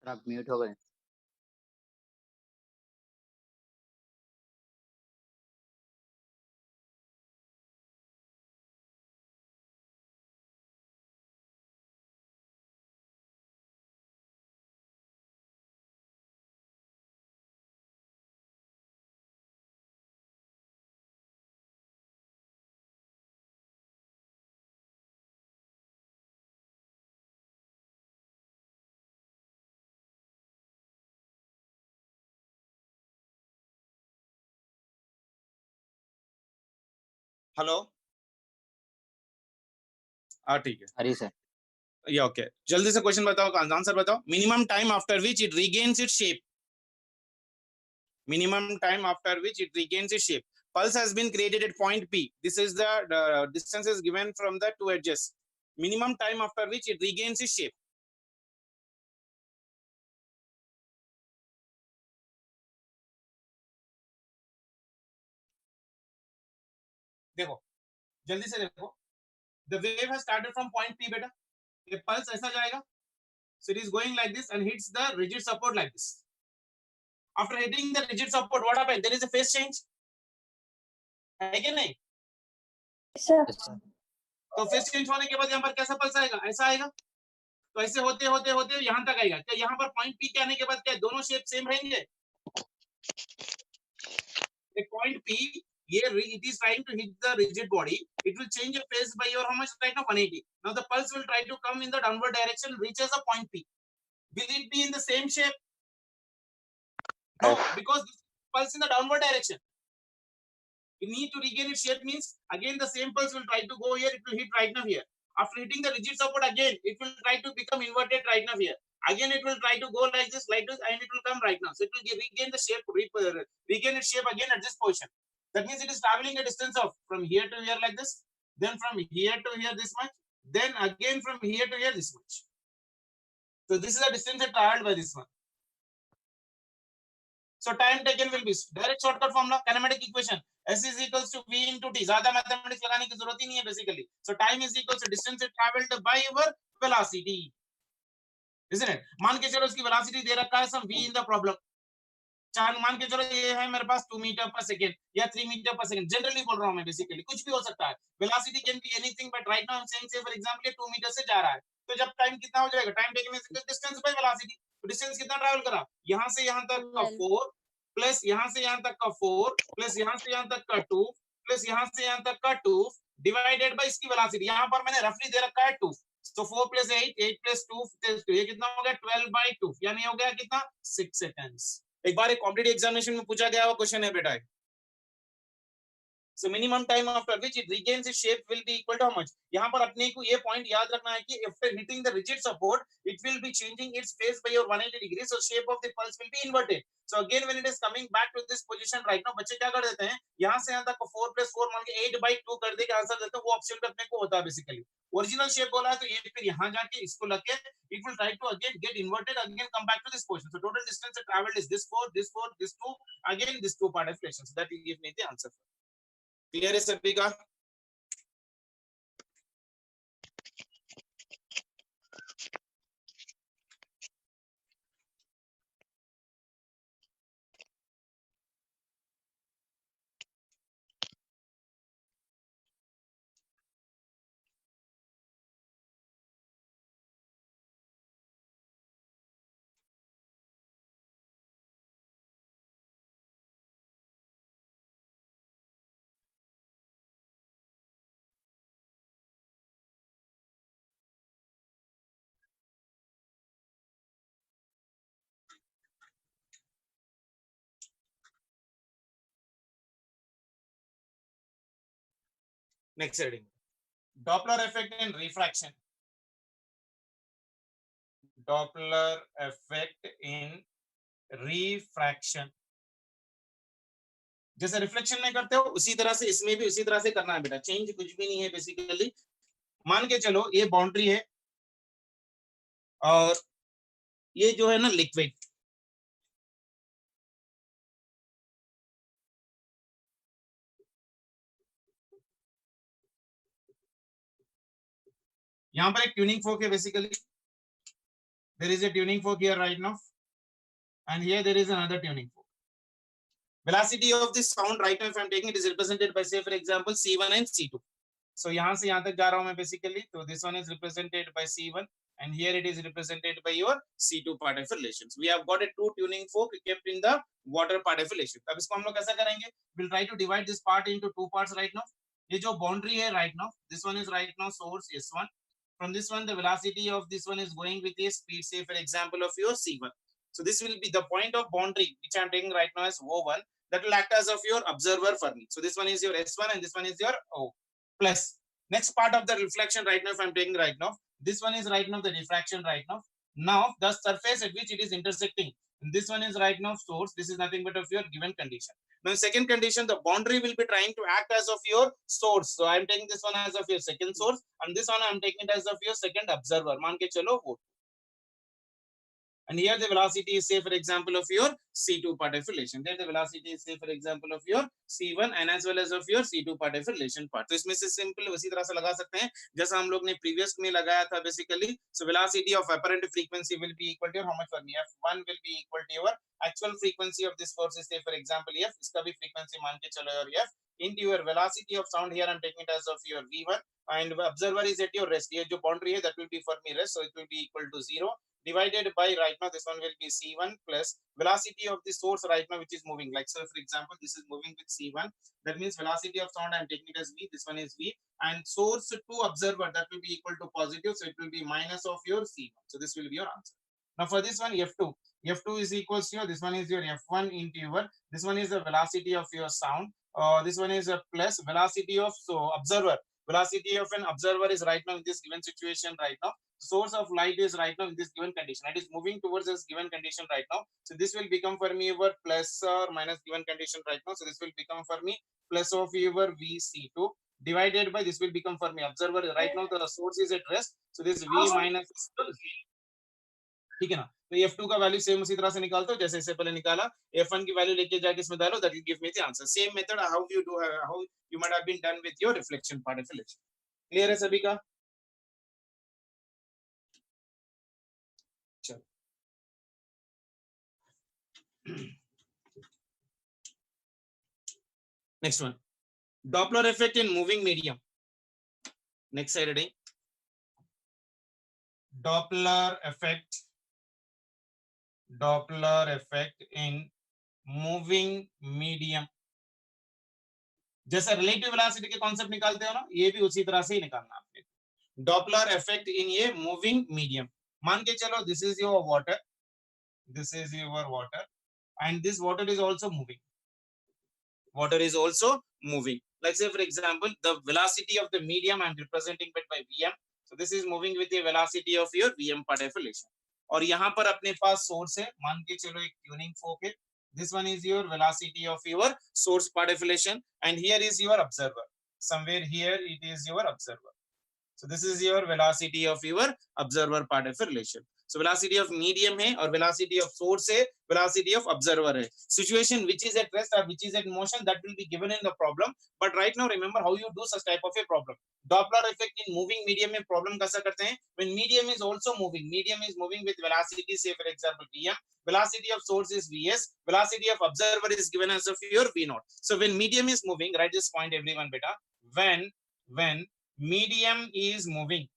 आप म्यूट हो गए। हेलो, हाँ ठीक है, हरी सर। या ओके, जल्दी से क्वेश्चन बताओ, आंसर बताओ। Minimum time after which it regains its shape, minimum time after which it regains its shape. Pulse has been created at point P. This is the distance is given from the two edges. Minimum time after which it regains its shape. देखो, जल्दी से देखो, the wave has started from point P beta. ये pulse ऐसा जाएगा, so it is going like this and hits the rigid support like this. After hitting the rigid support, what happens? There is a phase change. है कि नहीं? तो phase change होने के बाद यहाँ पर कैसा pulse आएगा? ऐसा आएगा। तो ऐसे होते होते होते यहाँ तक आएगा। क्या यहाँ पर पॉइंट पी के आने के बाद क्या दोनों शेप सेम रहेंगे? Point P, here it is trying to hit the rigid body. It will change your phase by your how much right now 180. Now the pulse will try to come in the downward direction, reaches a point P. Will it be in the same shape? No, because this pulse in the downward direction. You need to regain its shape means again the same pulse will try to go here. It will hit right now here. After hitting the rigid support again, it will try to become inverted right now here. Again, it will try to go like this, and it will come right now. So it will regain the shape, regain its shape again at this position. That means it is traveling a distance of from here to here like this, then from here to here this much, then again from here to here this much. So this is the distance it traveled by this one. So time taken will be direct shortcut formula, kinematic equation. S is equals to V into T. ज़्यादा mathematics लगाने की जरूरत ही नहीं है basically. So time is equals to distance it traveled by your velocity. Isn't it? मान के चलो इसकी velocity दे रखा है some V in the problem. चार मान के चलो ये है मेरे पास 2 मीटर पर सेकेंड या 3 मीटर पर सेकेंड, जनरली बोल रहा हूँ मैं, बेसिकली कुछ भी हो सकता है. Velocity can be anything, but right now I am saying से फॉर एग्जांपल 2 मीटर से जा रहा है, तो जब टाइम कितना हो जाएगा, time taken is distance by velocity. तो डिस्टेंस कितना ट्रैवल करा, यहां से यहां तक का 4 प्लस यहां से यहां तक का 4 प्लस यहां से यहां तक का 2 प्लस यहां से यहां तक का 2 डिवाइडेड बाय इसकी वेलोसिटी. यहां पर मैंने रफली दे रखा है 2, तो 4 प्लस 8, 8 प्लस 2, ये कितना हो गया 12/2, यानी हो गया कितना 6 सेकंड्स. एक बार एक कॉम्पिटिटिव एग्जामिनेशन में पूछा गया हुआ क्वेश्चन है बेटा. So minimum time after which it regains its shape will be equal to how much. यहाँ पर अपने को ये पॉइंट याद रखना है कि after hitting the rigid support, it will be changing its phase by your 180 degrees. So shape of the pulse will be inverted. So again when it is coming back to this position right now, बच्चे क्या कर देते हैं, यहाँ से यहाँ तक 4 + 4 मान के 8/2 कर दे के आंसर देते हैं. वो ऑप्शन पे अपने को होता है बेसिकली. ओरिजिनल शेप बोला है तो ये फिर यहाँ जाके इसको लग के it will try to again get inverted, again come back to this position. So total distance traveled is this 4, this 4, this 2, again this 2 part of equation. So that will give me the answer. Clear है सभी का? Next heading, Doppler effect and refraction. Doppler effect in refraction. जैसे reflection में करते हो उसी तरह से इसमें भी उसी तरह से करना है बेटा, चेंज कुछ भी नहीं है बेसिकली. मान के चलो ये बाउंड्री है और ये जो है ना लिक्विड, यहाँ पर एक ट्यूनिंग फोर्क है basically. There is a tuning fork here right now, and here there is another tuning fork. Velocity of this sound right now, if I'm taking it, is represented by, say, for example, C1 and C2. So यहाँ से यहाँ तक जा रहा हूँ मैं basically. So this one is represented by C1, and here it is represented by your C2 part of relations. We have got a two tuning fork kept in the water part of relation. अब इसको हम लोग कैसा करेंगे? We'll try to divide this part into two parts right now. ये जो boundary है right now, this one is right now source S1. From this one, the velocity of this one is going with a speed, say for example of your C1. So this will be the point of boundary which I'm taking right now as O1. That will act as of your observer for me. So this one is your S1 and this one is your O. Plus next part of the reflection right now, if I'm taking right now, this one is right now the diffraction right now. Now the surface at which it is intersecting, and this one is right now source. This is nothing but of your given condition. Now second condition, the boundary will be trying to act as of your source. So I'm taking this one as of your second source, and this one I'm taking it as of your second observer. मान के चलो वो. And here the velocity is, say for example of your C2 part of relation. There the velocity is, say for example of your C1 and as well as of your C2 part of relation part. तो इसमें से simple उसी तरह से लगा सकते हैं जैसा हम लोग ने previous में लगाया था basically. So velocity of apparent frequency will be equal to your, how much for me? F1 will be equal to your actual frequency of this force is, say for example F. इसका भी frequency मान के चलो your F into your velocity of sound. Here I'm taking it as of your V1, and observer is at your rest. ये जो boundary है that will be for me rest, so it will be equal to 0. Divided by right now this one will be C1 plus velocity of the source right now which is moving. Like so for example this is moving with C1, that means velocity of sound I'm taking it as V, this one is V, and source to observer that will be equal to positive, so it will be minus of your C1. So this will be your answer. Now for this one F2 is equals to, this one is your F1 into your, this one is the velocity of your sound, this one is a plus velocity of observer. Velocity of an observer is right now in this given situation right now. Source of light is right now in this given condition. It is moving towards this given condition right now. So this will become for me your plus or minus given condition right now. So this will become for me plus of your VC2 divided by, this will become for me observer. Right now the source is at rest. So this V minus, ठीक है ना. तो F2 का value same उसी तरह से निकालते हो जैसे इससे पहले निकाला. F1 की वैल्यू लेके जाके इसमें डालो, that will give me the answer. Same method how you do, how you might have been done with your reflection part of relation. Clear है सभी का? चलो. Next one, Doppler effect in moving medium. Next slide ready. Doppler effect in moving medium. जैसा relative velocity के concept निकालते हो ना, ये भी उसी तरह से ही निकालना आपने. डॉपलर इफेक्ट इन ये मूविंग मीडियम. मान के चलो this is your water, and this water is also moving. Like say for example the velocity of the medium I'm representing it by Vm. So this is moving with the velocity of your Vm part of relation. और यहाँ पर अपने पास source है, मान के चलो एक tuning फोक है. This one is your velocity of your source part of relation, and here is your observer. Somewhere here it is your observer. So this is your velocity of your observer part of relation. So velocity of medium है और velocity of source है, velocity of observer है. Situation which is at rest or which is at motion, that will be given in the problem. But right now remember how you do such type of a problem. Doppler effect in moving medium में problem कैसा करते हैं? When medium is also moving, medium is moving with velocity, say for example Vm. Velocity of source is Vs. Velocity of observer is given as of your V0. So when medium is moving, write this point everyone beta. When medium is moving,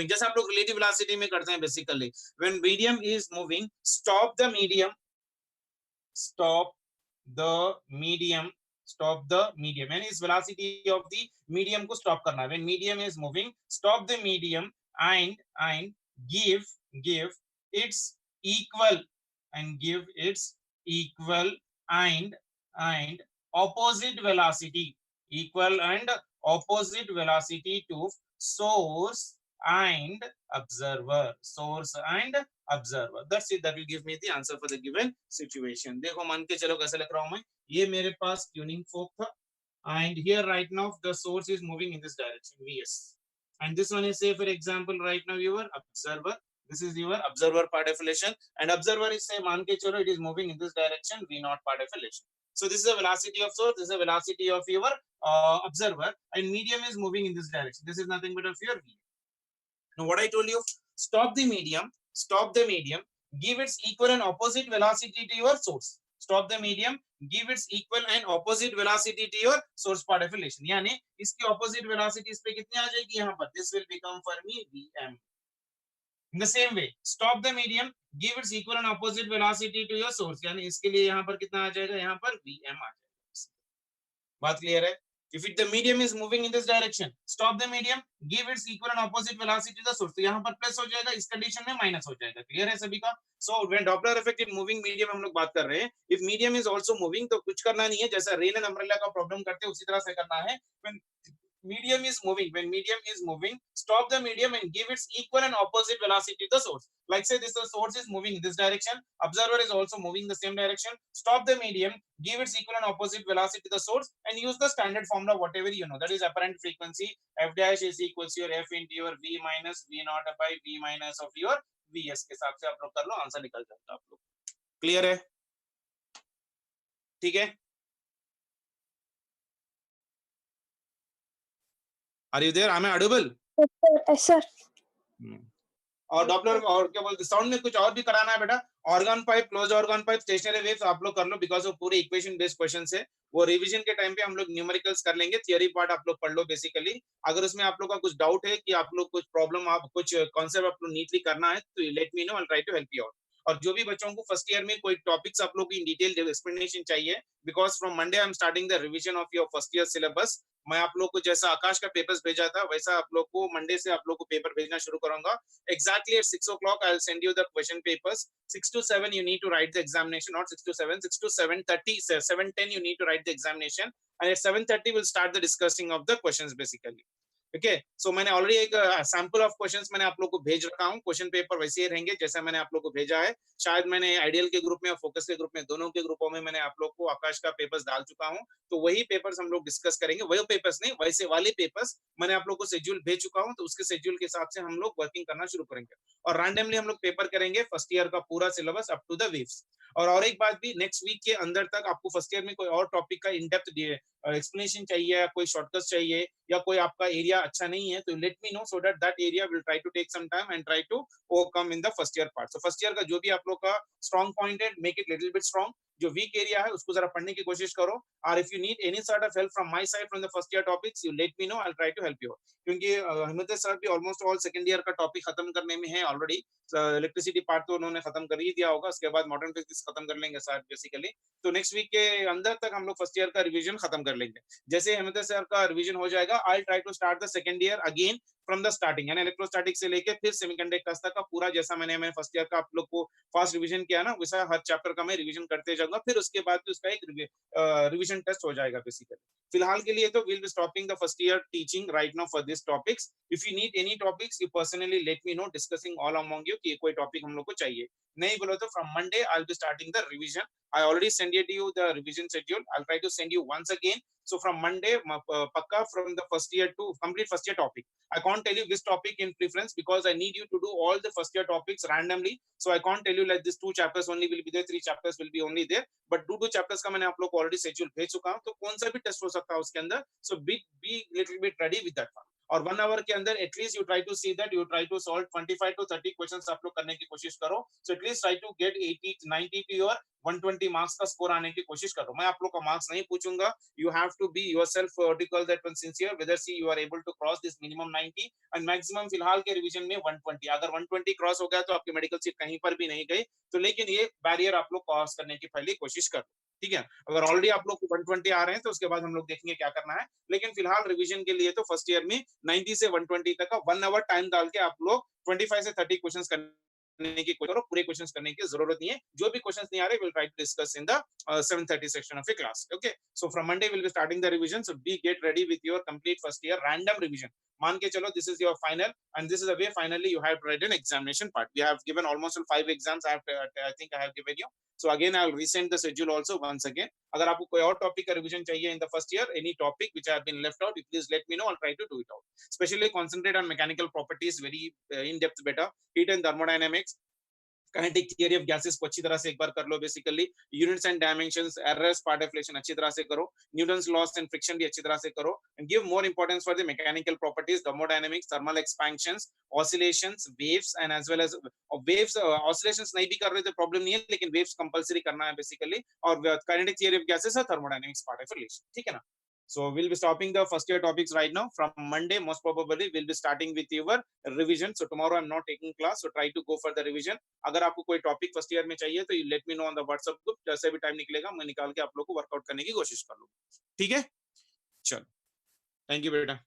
जैसे आप लोग relative velocity में करते हैं basically. When medium is moving, stop the medium, यानी इस velocity of the medium को stop करना है. When medium is moving, stop the medium and give its equal and opposite velocity, to source and observer. That's it. That will give me the answer for the given situation. देखो मान के चलो कैसे लिख रहा हूं मैं. ये मेरे पास tuning fork था, and here right now the source is moving in this direction Vs, and this one is, say for example right now your observer. This is your observer part of relation, and observer is, say मान के चलो it is moving in this direction V0 part of relation. So this is the velocity of source, this is the velocity of your observer, and medium is moving in this direction. This is nothing but of your V. Now what I told you, stop the medium, give its equal and opposite velocity to your source. Stop the medium, give its equal and opposite velocity to your source part of relation. यानी इसकी opposite velocity इस पे कितनी आ जाएगी यहाँ पर? This will become for me Vm. In the same way, stop the medium, give its equal and opposite velocity to your source. यानी इसके लिए यहाँ पर कितना आ जाएगा? यहाँ पर Vm आ जाएगा. बात क्लियर है? If the medium is moving in this direction, stop the medium, give its equal and opposite velocity to the source. तो यहाँ पर प्लस हो जाएगा, इस कंडीशन में माइनस हो जाएगा. क्लियर है सभी का? So when Doppler effect in moving medium हम लोग बात कर रहे हैं, if medium is also moving तो कुछ करना नहीं है, जैसा रेन एंड अम्ब्रेला का प्रॉब्लम करते हैं उसी तरह से करना है. When medium is moving, stop the medium and give its equal and opposite velocity to the source. Like say this the source is moving in this direction, observer is also moving the same direction. Stop the medium, give its equal and opposite velocity to the source, and use the standard formula whatever you know. That is apparent frequency. F dash is equals to your F into your V minus V naught by V minus of your Vs के हिसाब से आप लोग कर लो, answer निकल जाएगा आप लोग. क्लियर है? ठीक है? Are you there? Am I audible? Yes, sir. और डॉपलर और क्या बोलते साउंड में कुछ और भी कराना है बेटा? Organ pipe, close organ pipe, stationery waves आप लोग कर लो बिकॉज वो पूरे इक्वेशन बेस्ड क्वेश्चन है. वो रिवीजन के टाइम पे हम लोग न्यूमेरिकल्स कर लेंगे. थियरी पार्ट आप लोग पढ़ लो बेसिकली. अगर उसमें आप लोग का कुछ डाउट है कि आप लोग कुछ प्रॉब्लम आप कुछ कॉन्सेप्ट आप लोग नीटली करना है तो let me know, I will try to help you out. और जो भी बच्चों को फर्स्ट ईयर में कोई टॉपिक्स आप लोग की डिटेल एक्सप्लेनेशन चाहिए because from Monday I am starting the revision of your first year syllabus. मैं आप लोग को जैसा आकाश का पेपर्स भेजा था वैसा आप लोग को मंडे से आप लोग को पेपर भेजना शुरू करूंगा. Exactly at 6 o'clock, I'll send you the question papers. 6 to 7, you need to write the examination. Not 6 to 7, 6 to 7:30, 7:10, you need to write the examination. And at 7:30, we'll start the discussing of the questions basically. Okay so मैंने already एक sample of questions मैंने आप लोग को भेज रखा हूं. Question paper वैसे ही रहेंगे जैसा मैंने आप लोग को भेजा है. शायद मैंने आइडियल के ग्रुप में और फोकस के ग्रुप में दोनों के ग्रुपों में मैंने आप लोग को आकाश का पेपर्स डाल चुका हूं. तो वही पेपर्स हम लोग डिस्कस करेंगे. वही पेपर्स नहीं, वैसे वाले पेपर्स मैंने आप लोग को शेड्यूल भेज चुका हूं. तो उसके शेड्यूल के हिसाब से हम लोग वर्किंग करना शुरू करेंगे और रैंडमली हम लोग पेपर करेंगे फर्स्ट ईयर का पूरा syllabus up to the waves. और एक बात भी, नेक्स्ट वीक के अंदर तक आपको फर्स्ट ईयर में कोई और टॉपिक का इन डेप्थ एक्सप्लेनेशन चाहिए या कोई शॉर्टकट चाहिए या कोई आपका एरिया अच्छा नहीं है तो let me know so that area will try to take some time and try to overcome in the first year part. So first year का जो भी आप लोग का स्ट्रॉन्ग पॉइंट है, make it little bit strong. जो weak area है उसको जरा पढ़ने की कोशिश करो. और if you need any sort of help from my side from the first year topics, you late me know, I will try to help you. क्योंकि हिम्मत सर भी ऑलमोस्ट ऑल सेकंड ईयर का टॉपिक खत्म करने में है already. Electricity part तो उन्होंने खत्म कर ही दिया होगा, उसके बाद मॉडर्न फिजिक्स खत्म कर लेंगे सर बेसिकली. तो नेक्स्ट वीक के अंदर तक हम लोग फर्स्ट ईयर का रिवीजन खत्म कर लेंगे. जैसे हिम्मत सर का रिवीजन हो जाएगा, I try to start the second year again from the starting. यानी इलेक्ट्रोस्टैटिक से लेके फिर सेमीकंडक्टर्स तक का पूरा जैसा मैंने फर्स्ट ईयर का आप लोग को फास्ट रिवीजन किया ना, वैसा हर चैप्टर का मैं रिवीजन करते जाऊंगा. फिर उसके बाद उसका एक रिवीजन टेस्ट हो जाएगा बेसिकली. फिलहाल के लिए तो will be stopping the first year teaching right now for this topics. If you need any topics you personally late me no, discussing all among you कि कोई टॉपिक हम लोग को चाहिए. नहीं बोलो तो from Monday I will be starting the revision. I already sent you the revision schedule. I'll try to send you once again. So from Monday, pakka from the first year to complete first year topic. I can't tell you which topic in preference because I need you to do all the first year topics randomly. So I can't tell you like this 2 chapters only will be there, 3 chapters will be only there. But 2 chapters का मैंने आप लोग को already schedule भेज चुका हूँ. तो कौन सा भी टेस्ट हो सकता है उसके अंदर. So be little bit ready with that one. और 1 आवर के अंदर at least you try to see that you try to solve 25 to 30 questions आप लोग करने की कोशिश करो. So at least try to get 80 90 to your 120 marks का स्कोर आने की कोशिश करो. मैं आप लोग का मार्क्स नहीं पूछूंगा. You have to be yourself vertical that one sincere whether see you are able to cross this minimum 90 and maximum फिलहाल के रिवीजन में 120. अगर 120 क्रॉस हो गया तो आपकी मेडिकल सीट कहीं पर भी नहीं गई. तो लेकिन ये बैरियर आप लोग क्रॉस करने की पहले कोशिश करो. ठीक है, अगर ऑलरेडी आप लोग को 120 आ रहे हैं तो उसके बाद हम लोग देखेंगे क्या करना है. लेकिन फिलहाल रिवीजन के लिए तो फर्स्ट ईयर में 90 से 120 तक का 1 आवर टाइम डाल के आप लोग 25 से 30 क्वेश्चंस करने की कोशिश करो. पूरे क्वेश्चंस करने की जरूरत नहीं है. जो भी क्वेश्चंस नहीं आ रहे will try to discuss in the 7:30 section of a class. Okay, so from Monday will be starting the revision. So be get ready with your complete first year random revision. मान के चलो this is your final and this is the way finally you have to write an examination part. We have given almost 5 exams. I think I have given you. So again I'll resend the schedule also once again. अगर आपको कोई और topic का revision चाहिए in the first year, any topic which have been left out, please let me know. I'll try to do it out. Especially concentrate on mechanical properties, very in depth better, heat and thermodynamics, kinetic theory of gases को अच्छी तरह से एक बार कर लो basically, units and dimensions, errors, पार्टिकुलेशन अच्छी तरह से करो, न्यूटन्स लॉस एंड फ्रिक्शन भी अच्छी तरह से करो, and give more importance for the mechanical properties, thermodynamics, thermal expansions, oscillations, waves and as well as waves. Oscillations नहीं भी कर रहे तो प्रॉब्लम नहीं है, लेकिन वेव्स कंपलसरी करना है बेसिकली, और काइनेटिक थियरी ऑफ गैसेस और थर्मोडायनेमिक्स पार्ट ऑफ रिलेशन, ठीक है ना? So we'll be stopping the first year topics right now. From Monday, most probably we'll be starting with your revision. So tomorrow I'm not taking class, so try to go for the revision. अगर आपको कोई topic first year में चाहिए तो let me know on the WhatsApp group, जैसे भी time निकलेगा मैं निकाल के आप लोग को वर्कआउट करने की कोशिश कर लूंगा, ठीक है? चलो, थैंक यू बेटा।